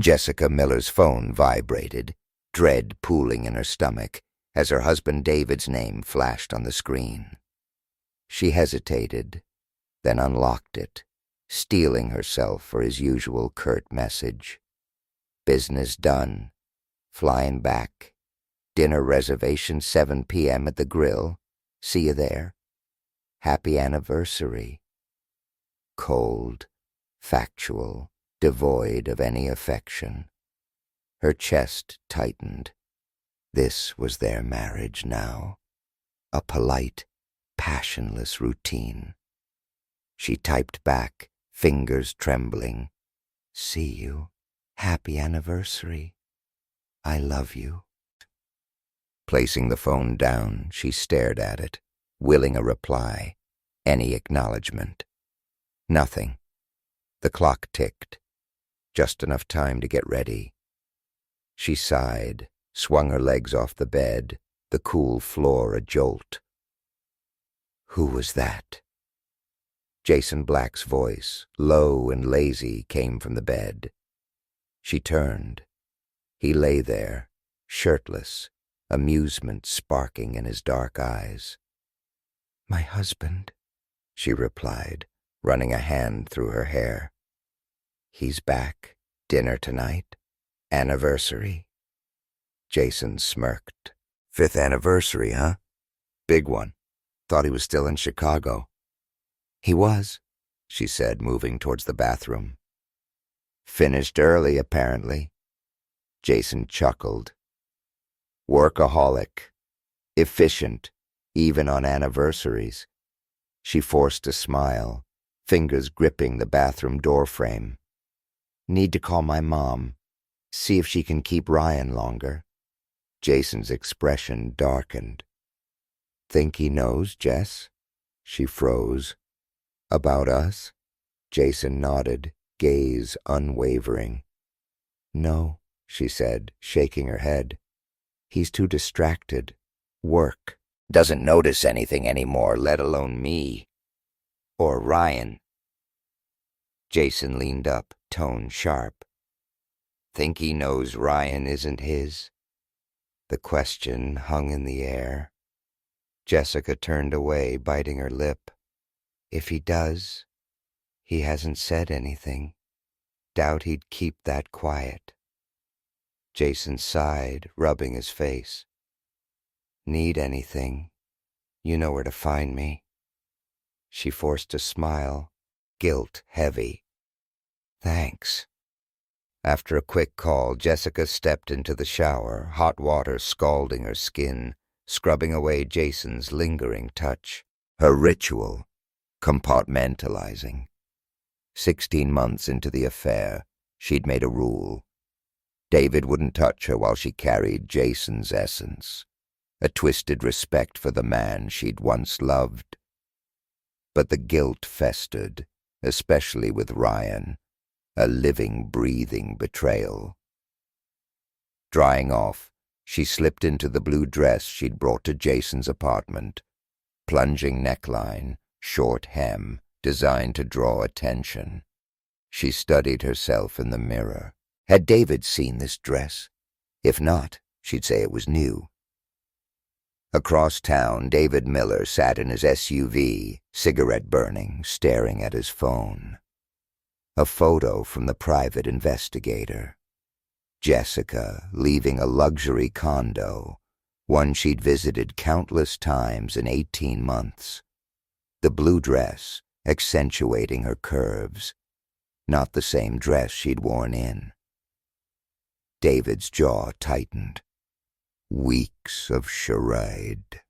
Jessica Miller's phone vibrated, dread pooling in her stomach as her husband David's name flashed on the screen. She hesitated, then unlocked it, steeling herself for his usual curt message. Business done. Flying back. Dinner reservation 7 p.m. at the grill. See you there. Happy anniversary. Cold, factual, devoid of any affection. Her chest tightened. This was their marriage now. A polite, passionless routine. She typed back, fingers trembling. See you. Happy anniversary. I love you. Placing the phone down, she stared at it, willing a reply, any acknowledgement. Nothing. The clock ticked. Just enough time to get ready. She sighed, swung her legs off the bed, the cool floor a jolt. Who was that? Jason Black's voice, low and lazy, came from the bed. She turned. He lay there, shirtless, amusement sparking in his dark eyes. My husband, she replied, running a hand through her hair. He's back. Dinner tonight. Anniversary. Jason smirked. 5th anniversary, huh? Big one. Thought he was still in Chicago. He was, she said, moving towards the bathroom. Finished early, apparently. Jason chuckled. Workaholic. Efficient, even on anniversaries. She forced a smile, fingers gripping the bathroom doorframe. Need to call my mom. See if she can keep Ryan longer. Jason's expression darkened. Think he knows, Jess? She froze. About us? Jason nodded, gaze unwavering. No, she said, shaking her head. He's too distracted. Work. Doesn't notice anything anymore, let alone me. Or Ryan. Jason leaned up, tone sharp. Think he knows Ryan isn't his? The question hung in the air. Jessica turned away, biting her lip. If he does, he hasn't said anything. Doubt he'd keep that quiet. Jason sighed, rubbing his face. Need anything? You know where to find me. She forced a smile, guilt heavy. Thanks. After a quick call, Jessica stepped into the shower, hot water scalding her skin, scrubbing away Jason's lingering touch. Her ritual, compartmentalizing. 16 months into the affair, she'd made a rule. David wouldn't touch her while she carried Jason's essence, a twisted respect for the man she'd once loved. But the guilt festered, especially with Ryan, a living, breathing betrayal. Drying off, she slipped into the blue dress she'd brought to Jason's apartment, plunging neckline, short hem, designed to draw attention. She studied herself in the mirror. Had David seen this dress? If not, she'd say it was new. Across town, David Miller sat in his SUV, cigarette burning, staring at his phone. A photo from the private investigator. Jessica leaving a luxury condo, one she'd visited countless times in 18 months. The blue dress accentuating her curves, not the same dress she'd worn in. David's jaw tightened. Weeks of charade.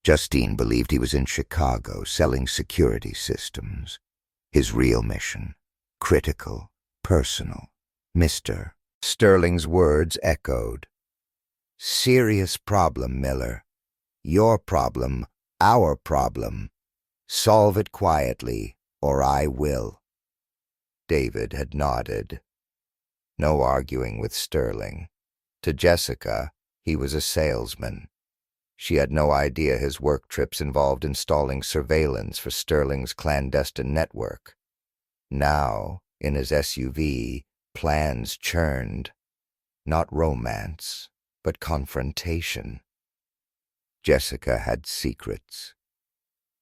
Justine believed he was in Chicago selling security systems. His real mission, critical, personal. Mr. Sterling's words echoed. Serious problem, Miller. Your problem, our problem. Solve it quietly, or I will. David had nodded. No arguing with Sterling. To Jessica, he was a salesman. She had no idea his work trips involved installing surveillance for Sterling's clandestine network. Now, in his SUV, Plans churned, not romance, but confrontation. Jessica had secrets.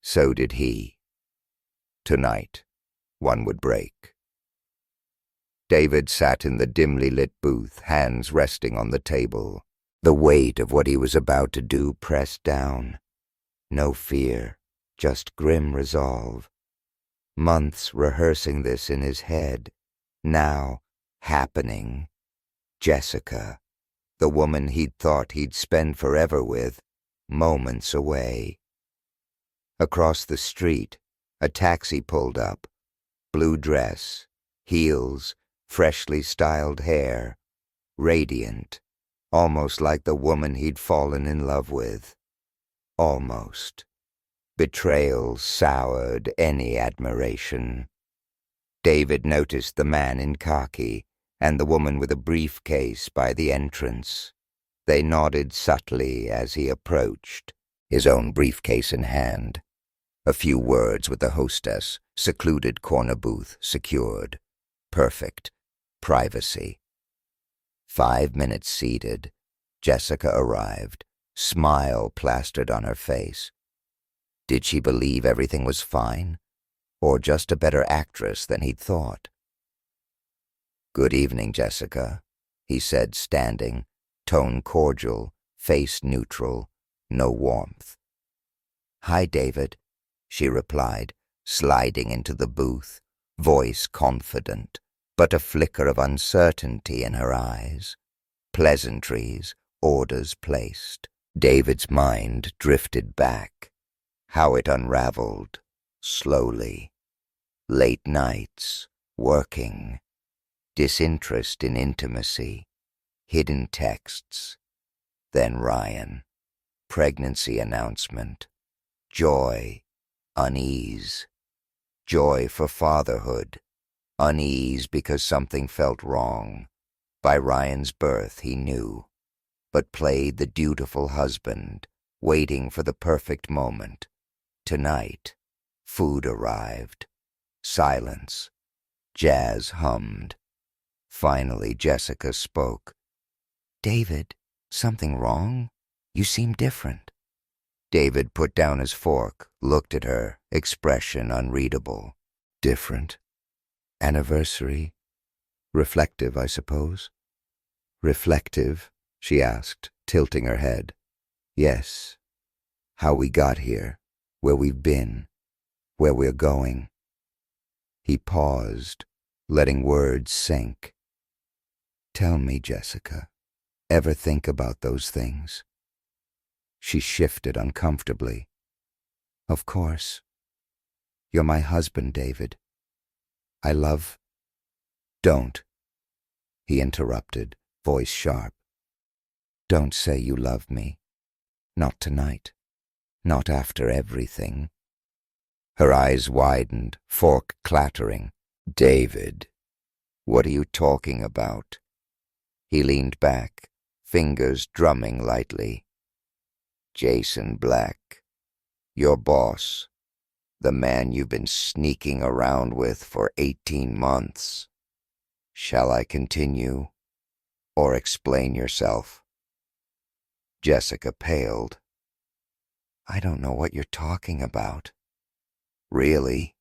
So did he. Tonight, one would break. David sat in the dimly lit booth, hands resting on the table. The weight of what he was about to do pressed down. No fear, just grim resolve. Months rehearsing this in his head. Now, happening. Jessica, the woman he'd thought he'd spend forever with, moments away. Across the street, a taxi pulled up. Blue dress, heels, freshly styled hair. Radiant, almost like the woman he'd fallen in love with. Almost. Betrayal soured any admiration. David noticed the man in khaki and the woman with a briefcase by the entrance. They nodded subtly as he approached, his own briefcase in hand. A few words with the hostess, secluded corner booth secured. Perfect. Privacy. 5 minutes seated, Jessica arrived, smile plastered on her face. Did she believe everything was fine, or just a better actress than he'd thought? "Good evening, Jessica," he said, standing, tone cordial, face neutral, no warmth. "Hi, David," she replied, sliding into the booth, voice confident, but a flicker of uncertainty in her eyes. Pleasantries, orders placed. David's mind drifted back. How it unraveled, slowly. Late nights, working. Disinterest in intimacy. Hidden texts. Then Ryan. Pregnancy announcement. Joy. Unease. Joy for fatherhood. Unease because something felt wrong. By Ryan's birth he knew, but played the dutiful husband, waiting for the perfect moment. Tonight, food arrived. Silence. Jazz hummed. Finally, Jessica spoke. "David, something wrong? You seem different." David put down his fork, looked at her, expression unreadable. "Different? Anniversary? Reflective, I suppose?" "Reflective?" she asked, tilting her head. "Yes. How we got here, where we've been, where we're going." He paused, letting words sink. "Tell me, Jessica, ever think about those things?" She shifted uncomfortably. "Of course. You're my husband, David. I love—" "Don't," he interrupted, voice sharp. "Don't say you love me. Not tonight. Not after everything." Her eyes widened, fork clattering. "David, what are you talking about?" He leaned back, fingers drumming lightly. "Jason Black, your boss, the man you've been sneaking around with for 18 months. Shall I continue, or explain yourself?" Jessica paled. "I don't know what you're talking about." "Really?"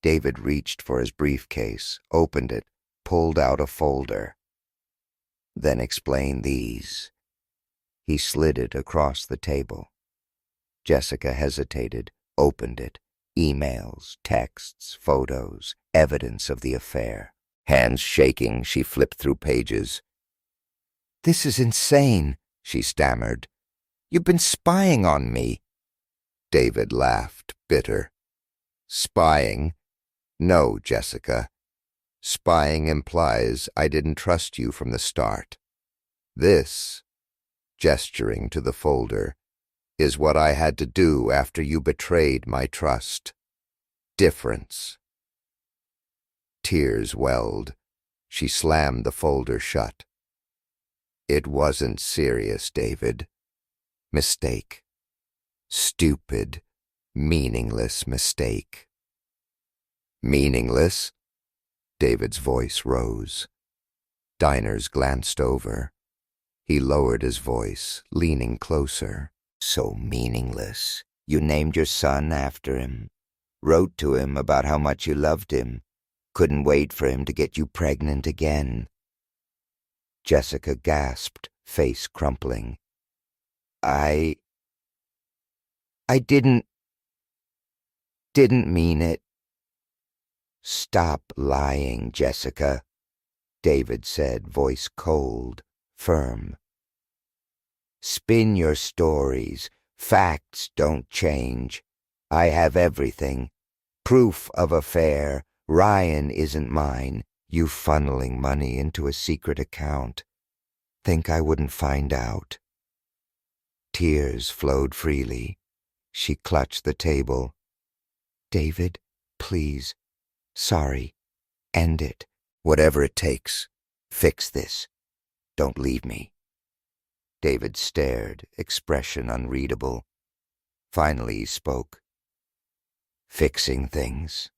David reached for his briefcase, opened it, pulled out a folder. "Then explain these." He slid it across the table. Jessica hesitated, opened it. Emails, texts, photos, evidence of the affair. Hands shaking, she flipped through pages. "This is insane," she stammered. "You've been spying on me." David laughed, bitter. "Spying? No, Jessica. Spying implies I didn't trust you from the start. This," gesturing to the folder, "is what I had to do after you betrayed my trust. Difference." Tears welled. She slammed the folder shut. "It wasn't serious, David. Mistake. Stupid, meaningless mistake." "Meaningless?" David's voice rose. Diners glanced over. He lowered his voice, leaning closer. So meaningless. You named your son after him. Wrote to him about how much you loved him. Couldn't wait for him to get you pregnant again. Jessica gasped, face crumpling. I didn't mean it. Stop lying, Jessica, David said, voice cold, firm. Spin your stories. Facts don't change. I have everything. Proof of affair. Ryan isn't mine. You funneling money into a secret account. Think I wouldn't find out? Tears flowed freely. She clutched the table. David, please. Sorry. End it. Whatever it takes. Fix this. Don't leave me. David stared, expression unreadable. Finally he spoke. Fixing things.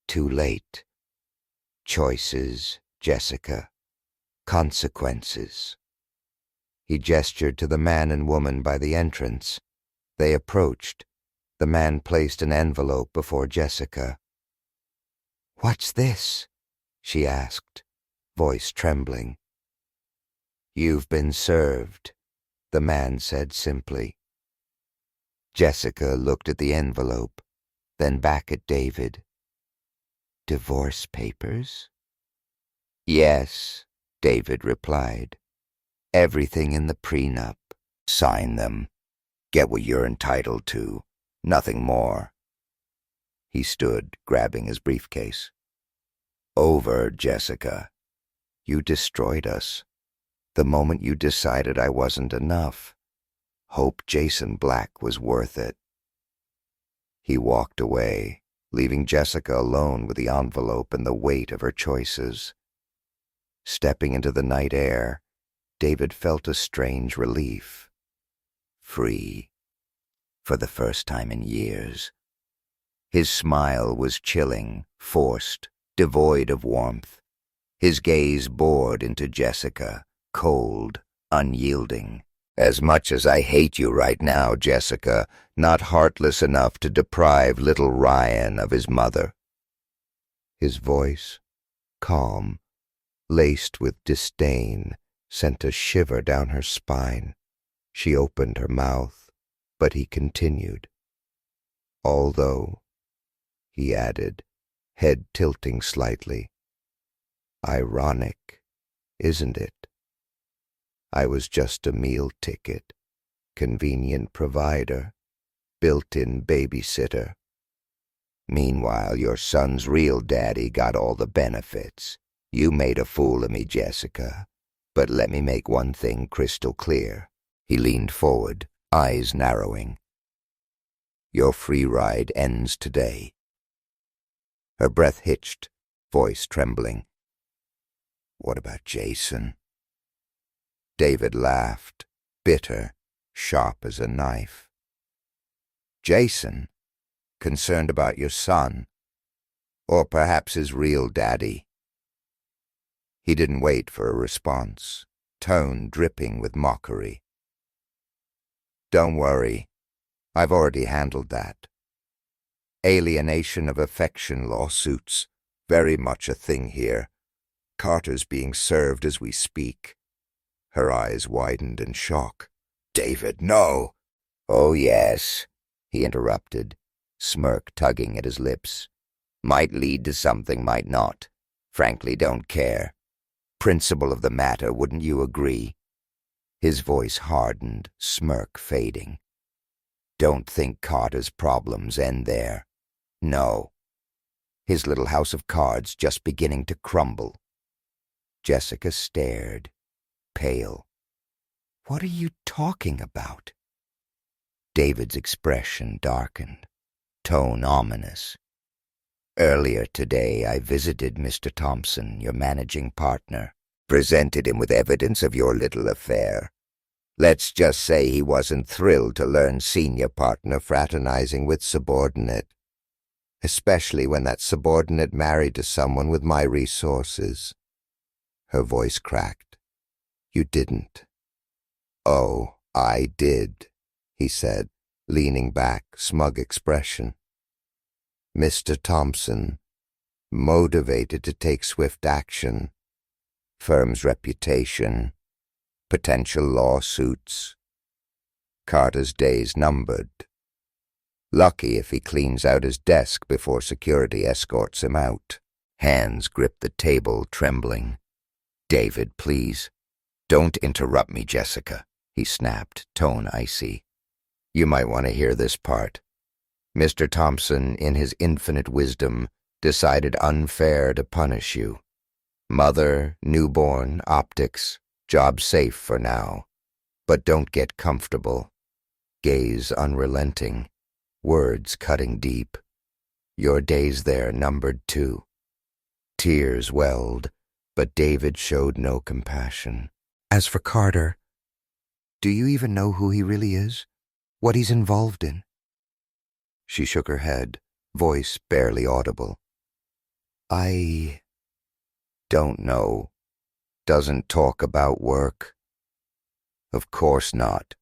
Too late. Choices, Jessica. Consequences. He gestured to the man and woman by the entrance. They approached. The man placed an envelope before Jessica. What's this? She asked, voice trembling. You've been served, the man said simply. Jessica looked at the envelope, then back at David. Divorce papers? Yes, David replied. Everything in the prenup. Sign them. Get what you're entitled to. Nothing more. He stood, grabbing his briefcase. Over, Jessica. You destroyed us. The moment you decided I wasn't enough. Hoped Jason Black was worth it. He walked away, leaving Jessica alone with the envelope and the weight of her choices. Stepping into the night air, David felt a strange relief. Free. For the first time in years. His smile was chilling, forced, devoid of warmth. His gaze bored into Jessica, cold, unyielding. As much as I hate you right now, Jessica, not heartless enough to deprive little Ryan of his mother. His voice, calm, laced with disdain, sent a shiver down her spine. She opened her mouth, but he continued. Although, he added, head tilting slightly, ironic, isn't it? I was just a meal ticket, convenient provider, built-in babysitter. Meanwhile, your son's real daddy got all the benefits. You made a fool of me, Jessica. But let me make one thing crystal clear. He leaned forward, eyes narrowing. Your free ride ends today. Her breath hitched, voice trembling. What about Jason? David laughed, bitter, sharp as a knife. Jason? Concerned about your son? Or perhaps his real daddy? He didn't wait for a response, tone dripping with mockery. Don't worry, I've already handled that. Alienation of affection lawsuits, very much a thing here. Carter's being served as we speak. Her eyes widened in shock. David, no! Oh, yes, he interrupted, smirk tugging at his lips. Might lead to something, might not. Frankly, don't care. Principle of the matter, wouldn't you agree? His voice hardened, smirk fading. Don't think Carter's problems end there. No. His little house of cards just beginning to crumble. Jessica stared, pale. What are you talking about? David's expression darkened, tone ominous. Earlier today, I visited Mr. Thompson, your managing partner, presented him with evidence of your little affair. Let's just say he wasn't thrilled to learn senior partner fraternizing with subordinate. especially when that subordinate married to someone with my resources. Her voice cracked. You didn't. Oh, I did, he said, leaning back, smug expression. Mr. Thompson, motivated to take swift action. Firm's reputation, potential lawsuits. Carter's days numbered. Lucky if he cleans out his desk before security escorts him out. Hands gripped the table, trembling. David, please. Don't interrupt me, Jessica, he snapped, tone icy. You might want to hear this part. Mr. Thompson, in his infinite wisdom, decided unfair to punish you. Mother, newborn, optics, job safe for now. But don't get comfortable. Gaze unrelenting, words cutting deep. Your days there numbered too. Tears welled, but David showed no compassion. As for Carter, do you even know who he really is? What he's involved in? She shook her head, voice barely audible. I don't know. Doesn't talk about work. Of course not,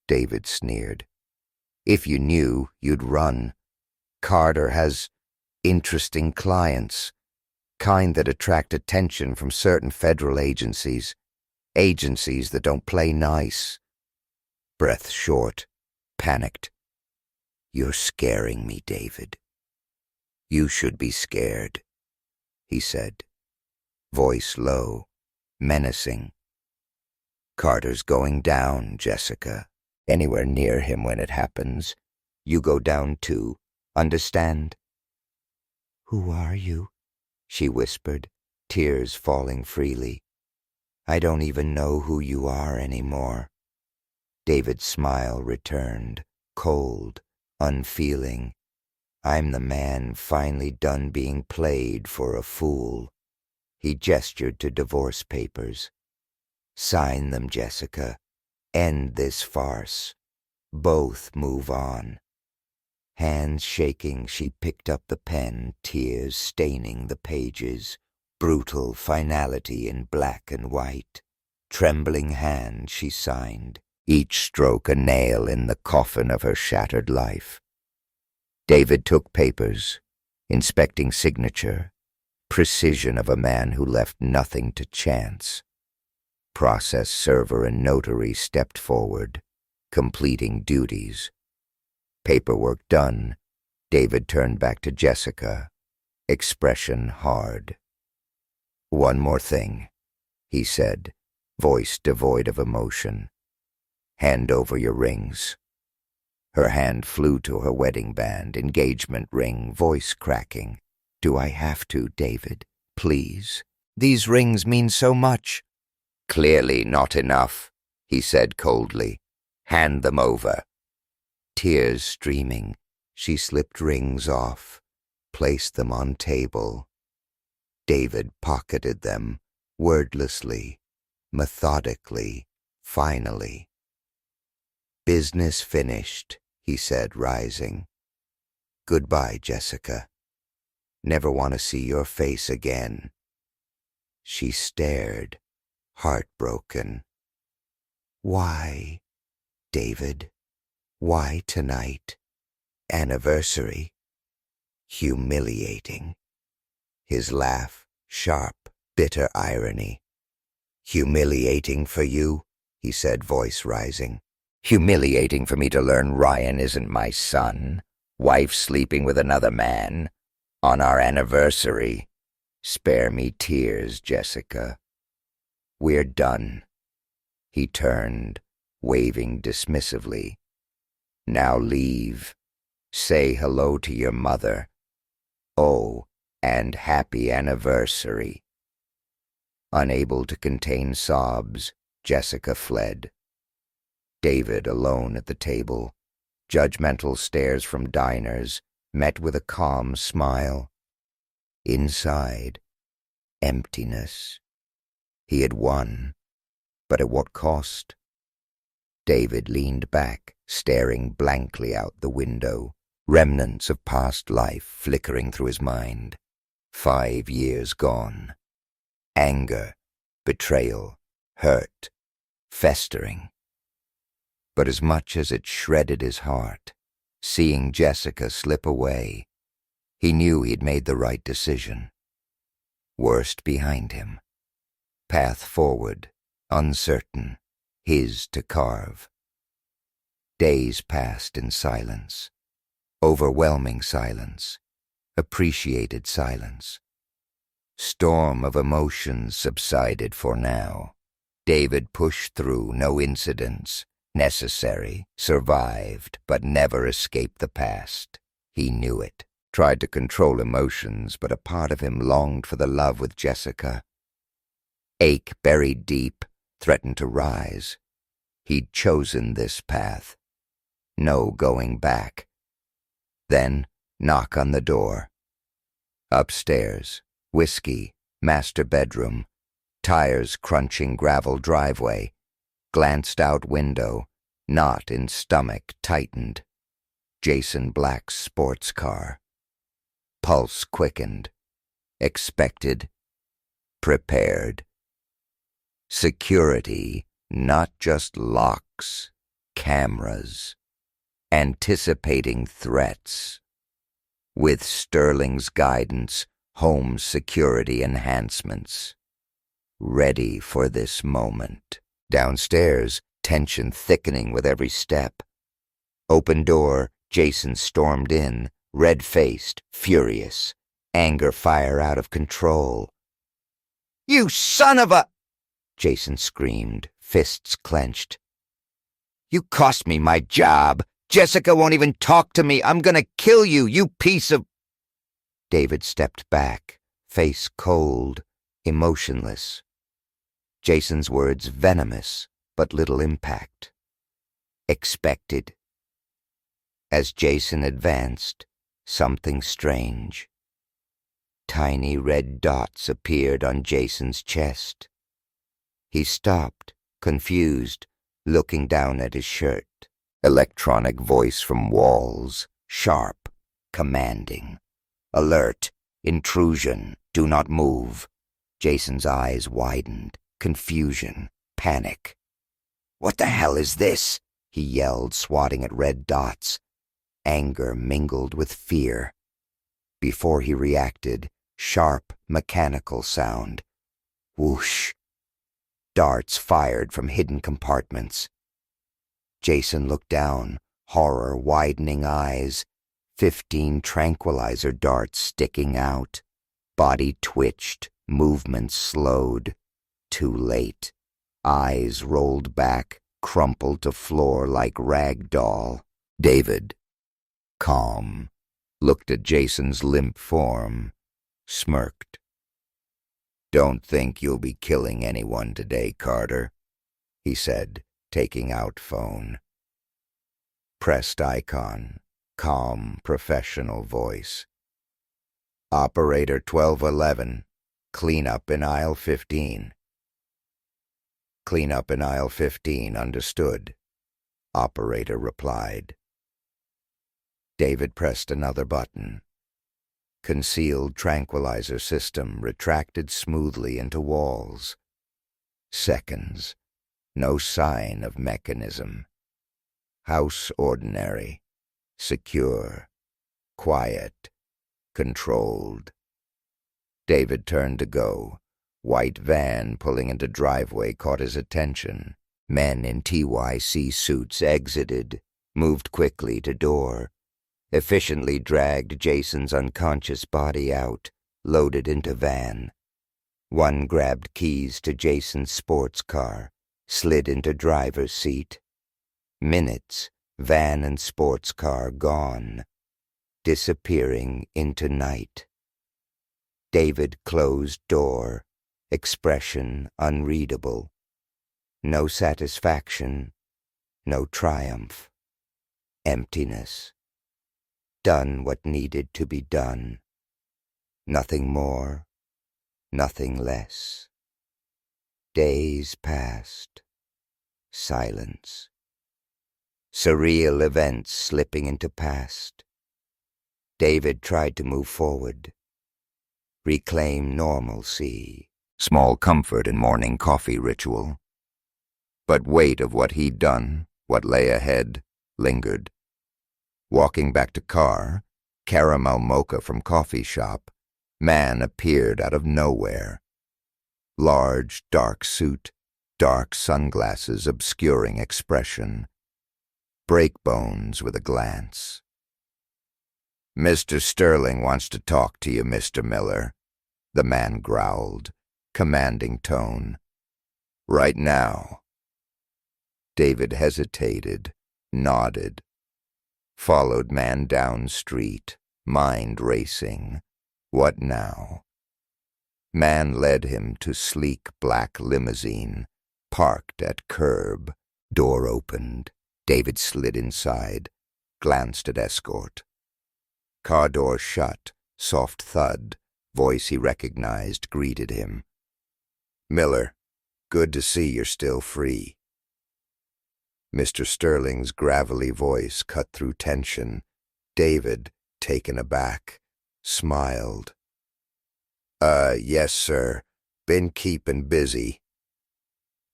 David sneered. If you knew, you'd run. Carter has interesting clients, kind that attract attention from certain federal agencies that don't play nice. Breath short, panicked. You're scaring me, David. You should be scared, he said, voice low, menacing. Carter's going down, Jessica. Anywhere near him when it happens, you go down too, understand? Who are you? She whispered, tears falling freely. I don't even know who you are anymore. David's smile returned, cold, unfeeling. I'm the man finally done being played for a fool. He gestured to divorce papers. Sign them, Jessica. End this farce. Both move on. Hands shaking, she picked up the pen, tears staining the pages. Brutal finality in black and white. Trembling hand, she signed, each stroke a nail in the coffin of her shattered life. David took papers, inspecting signature, precision of a man who left nothing to chance. Process server and notary stepped forward, completing duties. Paperwork done, David turned back to Jessica, expression hard. One more thing, he said, voice devoid of emotion. Hand over your rings. Her hand flew to her wedding band, engagement ring, voice cracking. Do I have to, David? Please. These rings mean so much. Clearly not enough, he said coldly. Hand them over. Tears streaming, she slipped rings off, placed them on table. David pocketed them, wordlessly, methodically, finally. Business finished, he said, rising. Goodbye, Jessica. Never want to see your face again. She stared, heartbroken. Why, David? Why tonight? Anniversary. Humiliating. His laugh, sharp, bitter irony. Humiliating for you, he said, voice rising. Humiliating for me to learn Ryan isn't my son, wife sleeping with another man, on our anniversary. Spare me tears, Jessica. We're done. He turned, waving dismissively. Now leave. Say hello to your mother. Oh, and happy anniversary. Unable to contain sobs, Jessica fled. David alone at the table, judgmental stares from diners, met with a calm smile. Inside, emptiness. He had won, but at what cost? David leaned back, staring blankly out the window, remnants of past life flickering through his mind. 5 years gone. Anger, betrayal, hurt, festering. But as much as it shredded his heart, seeing Jessica slip away, he knew he'd made the right decision. Worst behind him. Path forward, uncertain, his to carve. Days passed in silence. Overwhelming silence. Appreciated silence. Storm of emotions subsided for now. David pushed through, no incidents. Necessary, survived, but never escaped the past. He knew it. Tried to control emotions, but a part of him longed for the love with Jessica. Ache buried deep, threatened to rise. He'd chosen this path. No going back. Then, knock on the door. Upstairs, whiskey, master bedroom, tires crunching gravel driveway, glanced out window, knot in stomach tightened. Jason Black's sports car. Pulse quickened. Expected. Prepared. Security, not just locks, cameras. Anticipating threats. With Sterling's guidance, home security enhancements. Ready for this moment. Downstairs, tension thickening with every step. Open door, Jason stormed in, red-faced, furious, anger fire out of control. "You son of a—" Jason screamed, fists clenched. "You cost me my job. Jessica won't even talk to me. I'm gonna kill you, you piece of—" David stepped back, face cold, emotionless. Jason's words venomous, but little impact. Expected. As Jason advanced, something strange. Tiny red dots appeared on Jason's chest. He stopped, confused, looking down at his shirt. Electronic voice from walls, sharp, commanding. Alert, intrusion, do not move. Jason's eyes widened, confusion, panic. "What the hell is this?" he yelled, swatting at red dots. Anger mingled with fear. Before he reacted, sharp, mechanical sound. Whoosh. Darts fired from hidden compartments. Jason looked down, horror widening eyes. 15 tranquilizer darts sticking out. Body twitched, movement slowed. Too late. Eyes rolled back, crumpled to floor like rag doll. David, calm, looked at Jason's limp form, smirked. "Don't think you'll be killing anyone today, Carter," he said, taking out phone. Pressed icon, calm, professional voice. "Operator 1211, clean up in aisle 15. "Clean up in aisle 15, understood," operator replied. David pressed another button. Concealed tranquilizer system retracted smoothly into walls. Seconds. No sign of mechanism. House ordinary. Secure. Quiet. Controlled. David turned to go. White van pulling into driveway caught his attention. Men in TYC suits exited, moved quickly to door. Efficiently dragged Jason's unconscious body out, loaded into van. One grabbed keys to Jason's sports car, slid into driver's seat. Minutes, van and sports car gone, disappearing into night. David closed door, expression unreadable. No satisfaction, no triumph. Emptiness. Done what needed to be done. Nothing more, nothing less. Days passed. Silence. Surreal events slipping into past. David tried to move forward. Reclaim normalcy. Small comfort in morning coffee ritual. But weight of what he'd done, what lay ahead, lingered. Walking back to car, caramel mocha from coffee shop, man appeared out of nowhere. Large, dark suit, dark sunglasses obscuring expression. Breakbones with a glance. "Mr. Sterling wants to talk to you, Mr. Miller," the man growled, commanding tone. "Right now." David hesitated, nodded. Followed man down street, mind racing. What now? Man led him to sleek black limousine, parked at curb. Door opened. David slid inside, glanced at escort. Car door shut, soft thud, voice he recognized greeted him. "Miller, good to see you're still free." Mr. Sterling's gravelly voice cut through tension. David, taken aback, smiled. Yes, sir. Been keepin' busy."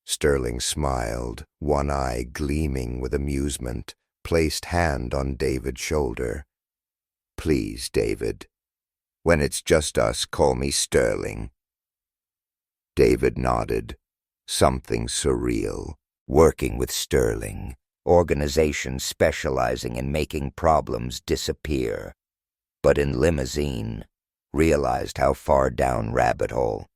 Sterling smiled, one eye gleaming with amusement, placed hand on David's shoulder. "Please, David. When it's just us, call me Sterling." David nodded. Something surreal. Working with Sterling, organization specializing in making problems disappear. But in limousine, realized how far down rabbit hole.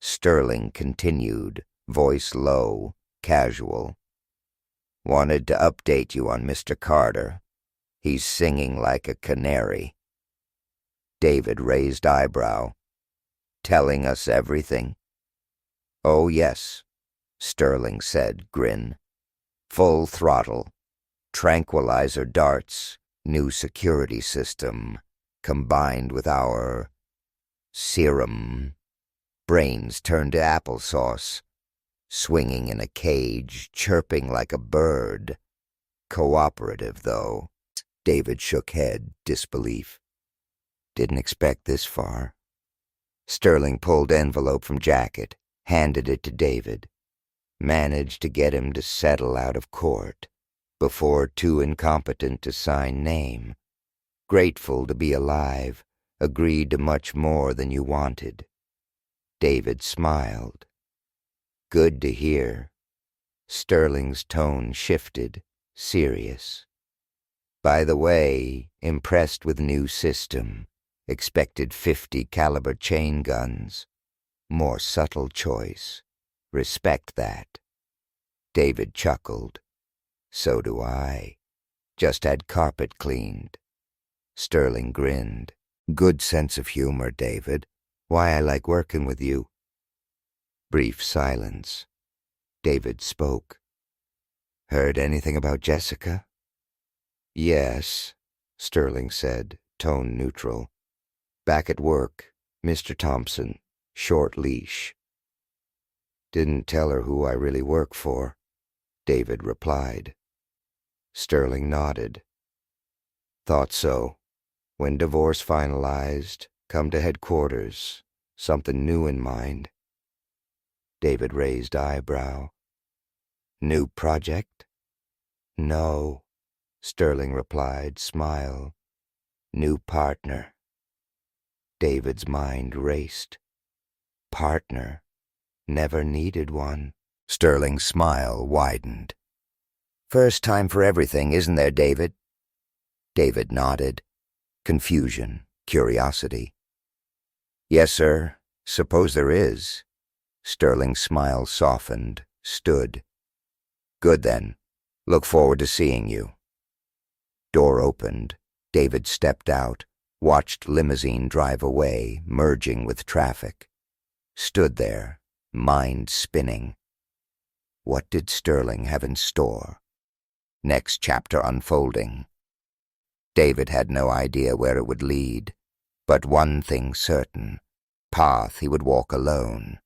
Sterling continued, voice low, casual. "Wanted to update you on Mr. Carter. He's singing like a canary." David raised eyebrow. "Telling us everything?" "Oh, yes," Sterling said, grin. "Full throttle. Tranquilizer darts, new security system, combined with our serum. Brains turned to applesauce. Swinging in a cage, chirping like a bird. Cooperative, though." David shook head, disbelief. "Didn't expect this far." Sterling pulled envelope from jacket, handed it to David. Managed to get him to settle out of court, before too incompetent to sign name. Grateful to be alive, agreed to much more than you wanted. David smiled. "Good to hear." Sterling's tone shifted, serious. "By the way, impressed with new system. Expected 50 caliber chain guns. More subtle choice. Respect that." David chuckled. "So do I. Just had carpet cleaned." Sterling grinned. "Good sense of humor, David. Why I like working with you." Brief silence. David spoke. "Heard anything about Jessica?" "Yes," Sterling said, tone neutral. "Back at work. Mr. Thompson. Short leash." "Didn't tell her who I really work for," David replied. Sterling nodded. "Thought so. When divorce finalized, come to headquarters. Something new in mind." David raised eyebrow. "New project?" "No," Sterling replied, smile. "New partner." David's mind raced. Partner. Never needed one. Sterling's smile widened. "First time for everything, isn't there, David?" David nodded. Confusion, curiosity. "Yes, sir. Suppose there is." Sterling's smile softened, stood. "Good then. Look forward to seeing you." Door opened. David stepped out, watched limousine drive away, merging with traffic. Stood there, mind spinning. What did Sterling have in store? Next chapter unfolding. David had no idea where it would lead, but one thing certain: path he would walk alone.